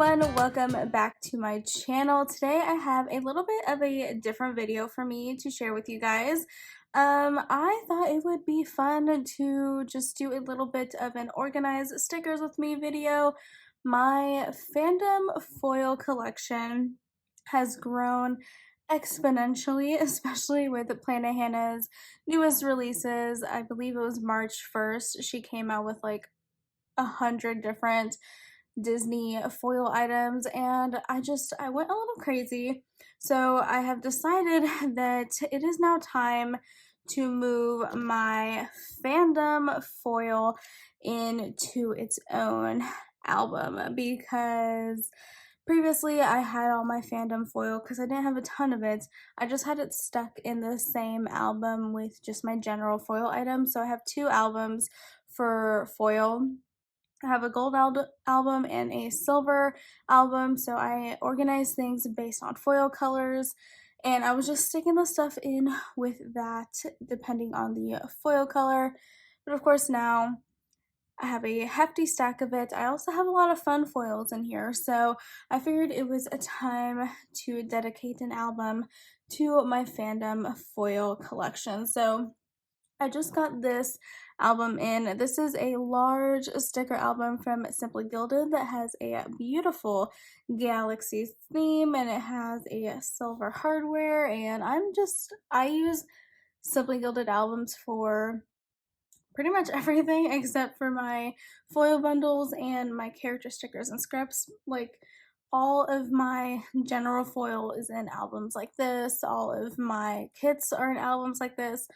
everyone, welcome back to my channel. Today I have a little bit of a different video for me to share with you guys. I thought it would be fun to just do a little bit of an organize stickers with me video. My fandom foil collection has grown exponentially, especially with Plannahannah's newest releases. I believe it was March 1st. She came out with like 100 different Disney foil items, and I went a little crazy. So I have decided that it is now time to move my fandom foil into its own album, because previously I had all my fandom foil because I didn't have a ton of it. I just had it stuck in the same album with just my general foil items. So I have two albums for foil. I have a gold album and a silver album, so I organize things based on foil colors, and I was just sticking the stuff in with that depending on the foil color. But of course now I have a hefty stack of it. I also have a lot of fun foils in here, so I figured it was a time to dedicate an album to my fandom foil collection. So I just got this album in. This is a large sticker album from Simply Gilded that has a beautiful galaxy theme, and it has a silver hardware, and I use Simply Gilded albums for pretty much everything except for my foil bundles and my character stickers and scripts. Like, all of my general foil is in albums like this. All of my kits are in albums like this.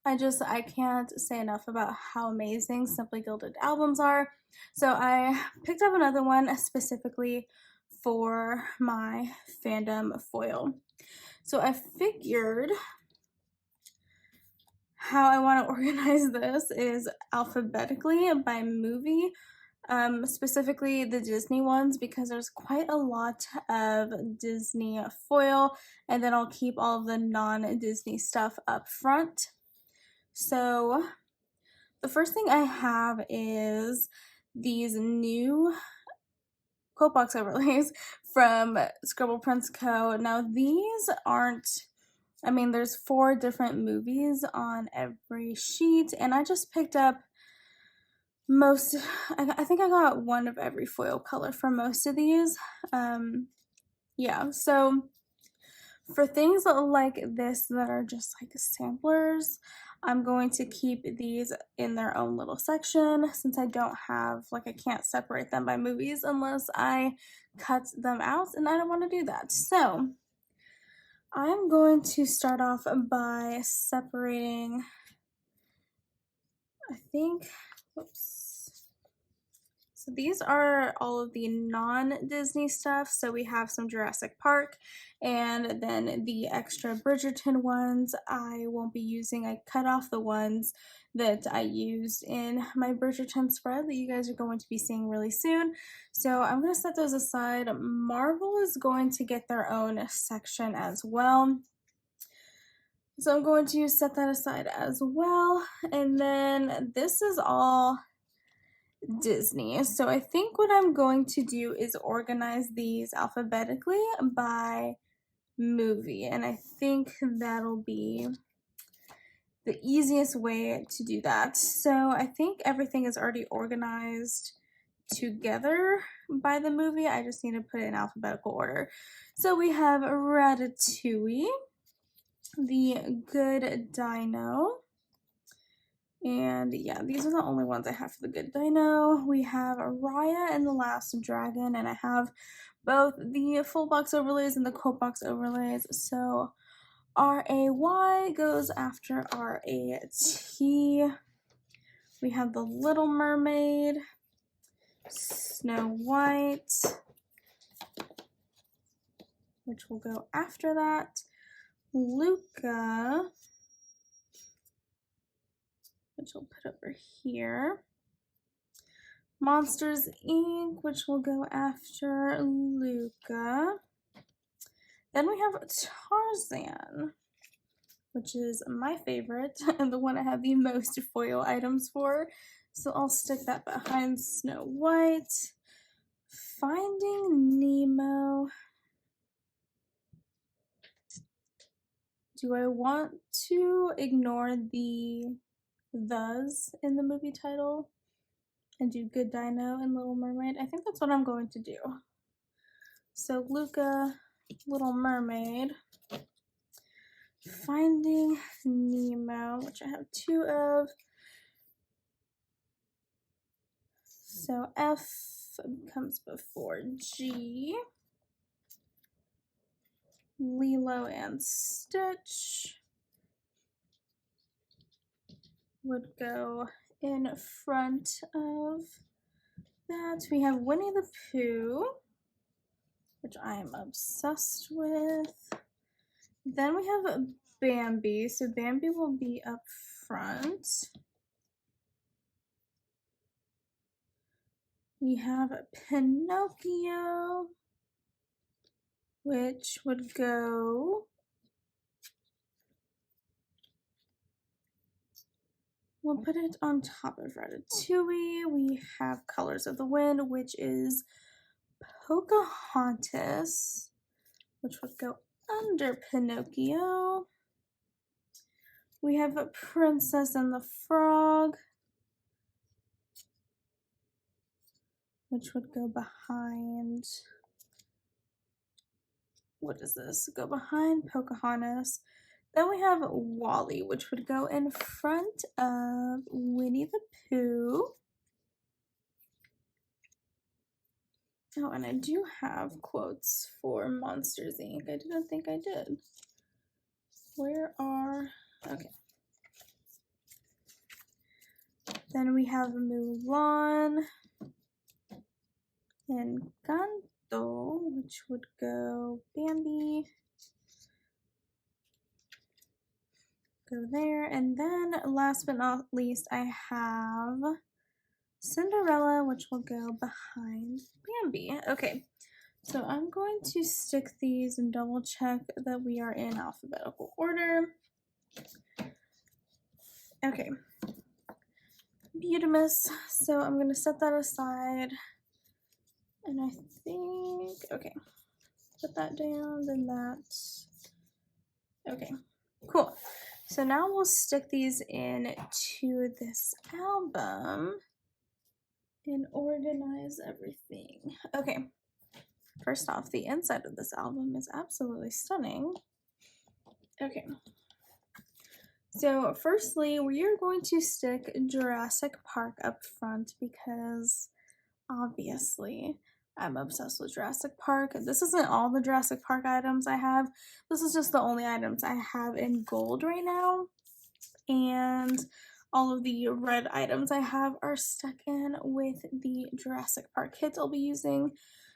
I can't say enough about how amazing Simply Gilded albums are. So I picked up another one specifically for my fandom foil. So I figured how I want to organize this is alphabetically by movie, specifically the Disney ones, because there's quite a lot of Disney foil, and then I'll keep all of the non-Disney stuff up front. So the first thing I have is these new quote box overlays from Scribble Prints Co. Now these aren't, there's 4 different movies on every sheet, and I just picked up I think I got one of every foil color for most of these. Yeah, so for things like this that are just like samplers, I'm going to keep these in their own little section, since I don't have, I can't separate them by movies unless I cut them out, and I don't want to do that. So I'm going to start off by separating, so these are all of the non-Disney stuff. So we have some Jurassic Park, and then the extra Bridgerton ones I won't be using. I cut off the ones that I used in my Bridgerton spread that you guys are going to be seeing really soon. So I'm going to set those aside. Marvel is going to get their own section as well. So I'm going to set that aside as well. And then this is all Disney. So I think what I'm going to do is organize these alphabetically by movie, and I think that'll be the easiest way to do that. So I think everything is already organized together by the movie. I just need to put it in alphabetical order. So we have Ratatouille, The Good Dino, and yeah, these are the only ones I have for the Good Dino. We have Raya and the Last Dragon, and I have both the full box overlays and the quote box overlays. So R-A-Y goes after R-A-T. We have the Little Mermaid, Snow White, which will go after that, Luca, which I'll put over here, Monsters Inc., which will go after Luca. Then we have Tarzan, which is my favorite and the one I have the most foil items for. So I'll stick that behind Snow White. Finding Nemo. Do I want to ignore the thes in the movie title and do Good Dino and Little Mermaid? I think that's what I'm going to do. So Luca, Little Mermaid, Finding Nemo, which I have 2 of. So F comes before G. Lilo and Stitch would go in front of that. We have Winnie the Pooh, which I am obsessed with. Then we have Bambi, so Bambi will be up front. We have Pinocchio, which would go, we'll put it on top of Ratatouille. We have Colors of the Wind, which is Pocahontas, which would go under Pinocchio. We have a Princess and the Frog, which would go behind, what is this? Go behind Pocahontas. Then we have Wally, which would go in front of Winnie the Pooh. Oh, and I do have quotes for Monsters, Inc. I didn't think I did. Where are, okay. Then we have Mulan and Encanto, which would go Bambi. Go there. And then last but not least, I have Cinderella, which will go behind Bambi. Okay, so I'm going to stick these and double check that we are in alphabetical order. Okay, Beautimus. So I'm going to set that aside. And I think, okay, put that down, then that. Okay, cool. So now we'll stick these in to this album and organize everything. Okay, first off, the inside of this album is absolutely stunning. Okay, so firstly, we are going to stick Jurassic Park up front because obviously I'm obsessed with Jurassic Park. This isn't all the Jurassic Park items I have. This is just the only items I have in gold right now. And all of the red items I have are stuck in with the Jurassic Park kits I'll be using.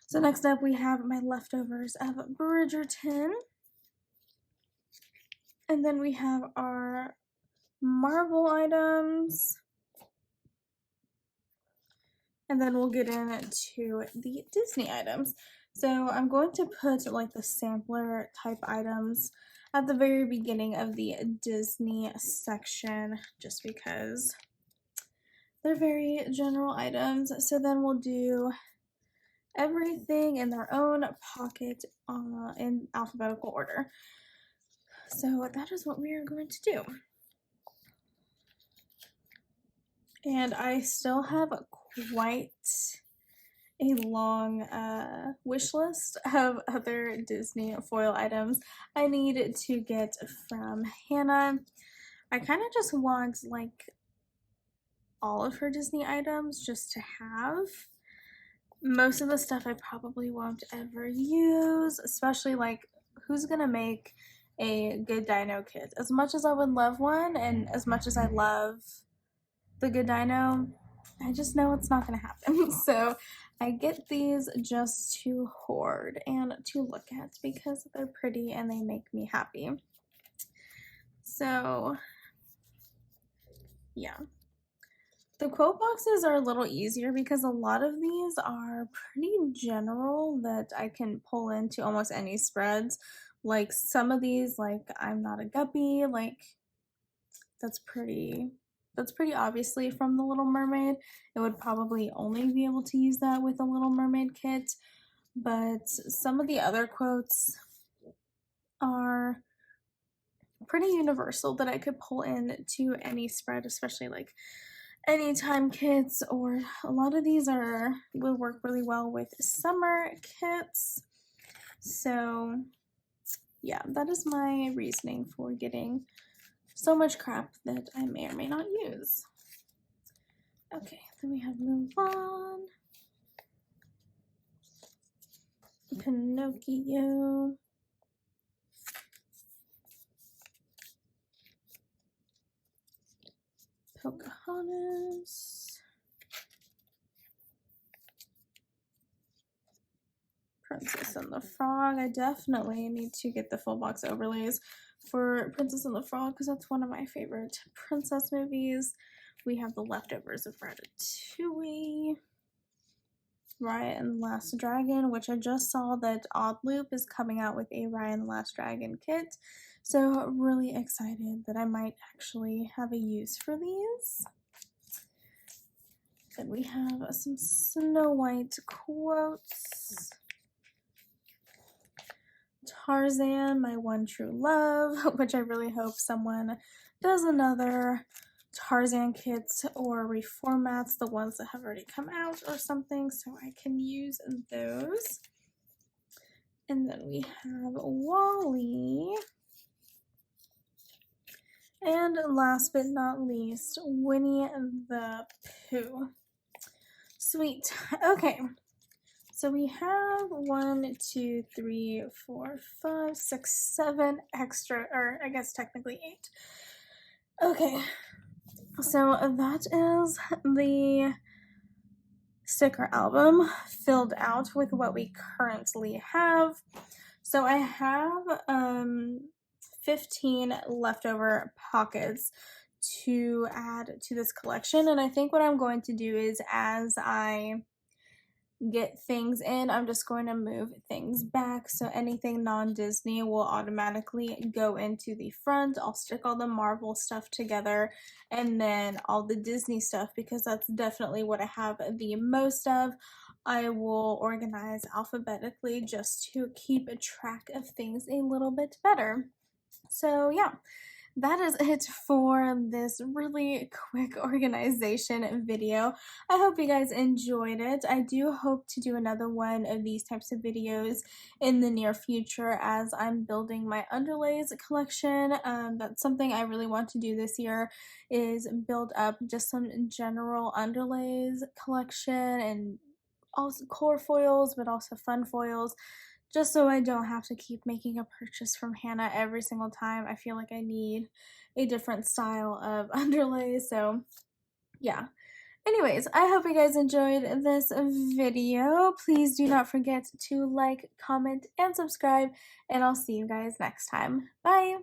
So next up we have my leftovers of Bridgerton. And then we have our Marvel items. And then we'll get into the Disney items. So I'm going to put like the sampler type items at the very beginning of the Disney section just because they're very general items. So then we'll do everything in their own pocket in alphabetical order. So that is what we are going to do. And I still have quite a long wish list of other Disney foil items I need to get from Hannah. I kind of just want like all of her Disney items just to have. Most of the stuff I probably won't ever use, especially like who's gonna make a Good Dino kit? As much as I would love one and as much as I love the Good Dino, I just know it's not gonna happen. So I get these just to hoard and to look at because they're pretty and they make me happy. So yeah. The quote boxes are a little easier because a lot of these are pretty general that I can pull into almost any spreads. Like some of these, like I'm not a guppy, like that's pretty that's pretty obviously from The Little Mermaid. It would probably only be able to use that with a Little Mermaid kit, but some of the other quotes are pretty universal that I could pull into any spread, especially like anytime kits, or a lot of these will work really well with summer kits. So yeah, that is my reasoning for getting so much crap that I may or may not use. Okay, then we have Mulan, Pinocchio, Pocahontas, Princess and the Frog. I definitely need to get the full box overlays for Princess and the Frog because that's one of my favorite princess movies. We have the leftovers of Ratatouille, Raya and the Last Dragon, which I just saw that Odd Loop is coming out with a Raya and the Last Dragon kit. So really excited that I might actually have a use for these. Then we have some Snow White quotes. Tarzan, my one true love, which I really hope someone does another Tarzan kits or reformats the ones that have already come out or something so I can use those. And then we have Wall-E. And last but not least, Winnie the Pooh. Sweet. Okay. So we have 1, 2, 3, 4, 5, 6, 7 extra, or I guess technically 8. Okay. So that is the sticker album filled out with what we currently have. So I have 15 leftover pockets to add to this collection, and I think what I'm going to do is as I get things in, I'm just going to move things back, so anything non-Disney will automatically go into the front. I'll stick all the Marvel stuff together, and then all the Disney stuff, because that's definitely what I have the most of, I will organize alphabetically just to keep a track of things a little bit better. So yeah, that is it for this really quick organization video. I hope you guys enjoyed it. I do hope to do another one of these types of videos in the near future as I'm building my underlays collection. That's something I really want to do this year, is build up just some general underlays collection, and also core foils, but also fun foils, just so I don't have to keep making a purchase from Hannah every single time. I feel like I need a different style of underlay, so yeah. Anyways, I hope you guys enjoyed this video. Please do not forget to like, comment, and subscribe, and I'll see you guys next time. Bye!